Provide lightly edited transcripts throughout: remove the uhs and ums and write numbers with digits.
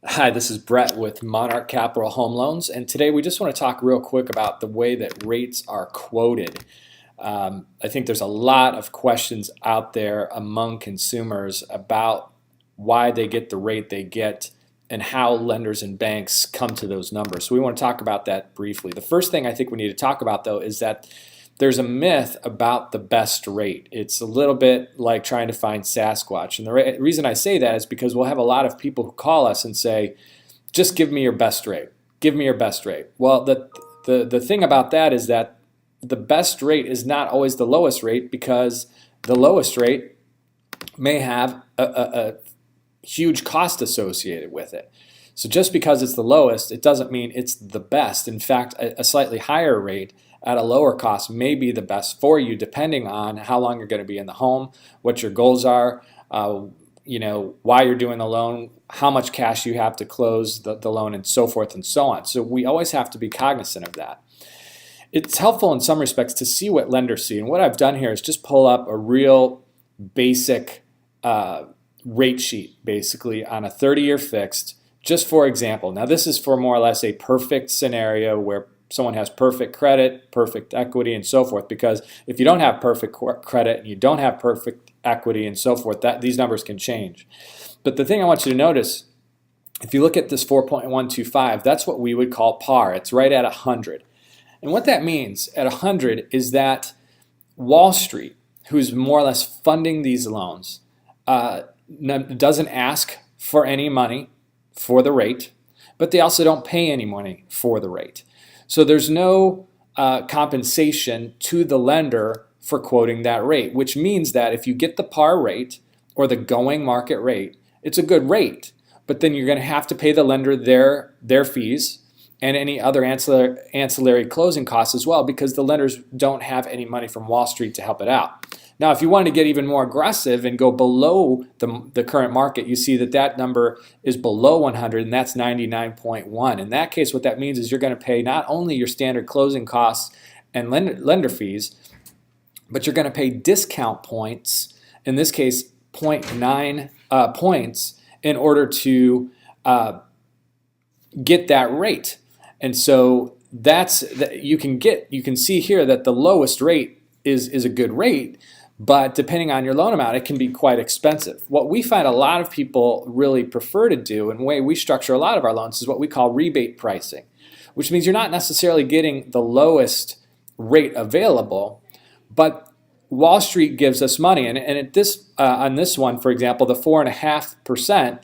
Hi, this is Brett with Monarch Capital Home Loans, and today we just want to talk real quick about the way that rates are quoted. I think there's a lot of questions out there among consumers about why they get the rate they get and how lenders and banks come to those numbers. So we want to talk about that briefly. The first thing I think we need to talk about, though, is that there's a myth about the best rate. It's a little bit like trying to find Sasquatch. And the reason I say that is because we'll have a lot of people who call us and say, just give me your best rate. Give me your best rate. Well, the thing about that is that the best rate is not always the lowest rate, because the lowest rate may have a huge cost associated with it. So just because it's the lowest, it doesn't mean it's the best. In fact, a slightly higher rate at a lower cost may be the best for you, depending on how long you're going to be in the home, what your goals are, why you're doing the loan, how much cash you have to close the loan, and so forth and so on. So we always have to be cognizant of that. It's helpful in some respects to see what lenders see. And what I've done here is just pull up a real basic rate sheet, basically on a 30-year fixed, just for example. Now this is for more or less a perfect scenario where someone has perfect credit, perfect equity, and so forth. Because if you don't have perfect credit and you don't have perfect equity and so forth, these numbers can change. But the thing I want you to notice, if you look at this 4.125, that's what we would call par. It's right at 100. And what that means at 100 is that Wall Street, who's more or less funding these loans, doesn't ask for any money for the rate, but they also don't pay any money for the rate. So there's no compensation to the lender for quoting that rate, which means that if you get the par rate or the going market rate, it's a good rate, but then you're going to have to pay the lender their fees and any other ancillary closing costs as well, because the lenders don't have any money from Wall Street to help it out. Now, if you want to get even more aggressive and go below the current market, you see that number is below 100, and that's 99.1. In that case, what that means is you're going to pay not only your standard closing costs and lender fees, but you're going to pay discount points, in this case, 0.9 points, in order to get that rate. And so you can see here that the lowest rate is a good rate, but depending on your loan amount, it can be quite expensive. What we find a lot of people really prefer to do, and the way we structure a lot of our loans, is what we call rebate pricing, which means you're not necessarily getting the lowest rate available, but Wall Street gives us money. And on this one, for example, the 4.5%,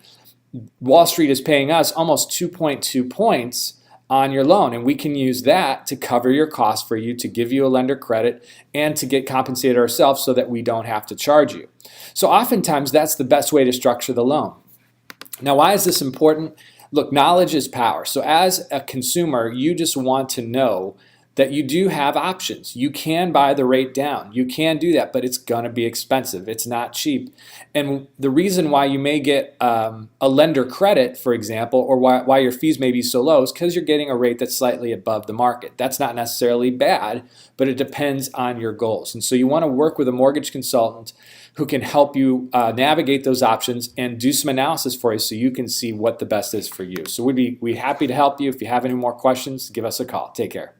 Wall Street is paying us almost 2.2 points on your loan, and we can use that to cover your costs for you, to give you a lender credit, and to get compensated ourselves so that we don't have to charge you. So oftentimes that's the best way to structure the loan. Now, why is this important? Look, knowledge is power. So as a consumer, you just want to know that you do have options. You can buy the rate down. You can do that, but it's going to be expensive. It's not cheap. And the reason why you may get a lender credit, for example, or why your fees may be so low, is because you're getting a rate that's slightly above the market. That's not necessarily bad, but it depends on your goals. And so you want to work with a mortgage consultant who can help you navigate those options and do some analysis for you so you can see what the best is for you. So we'd be happy to help you. If you have any more questions, give us a call. Take care.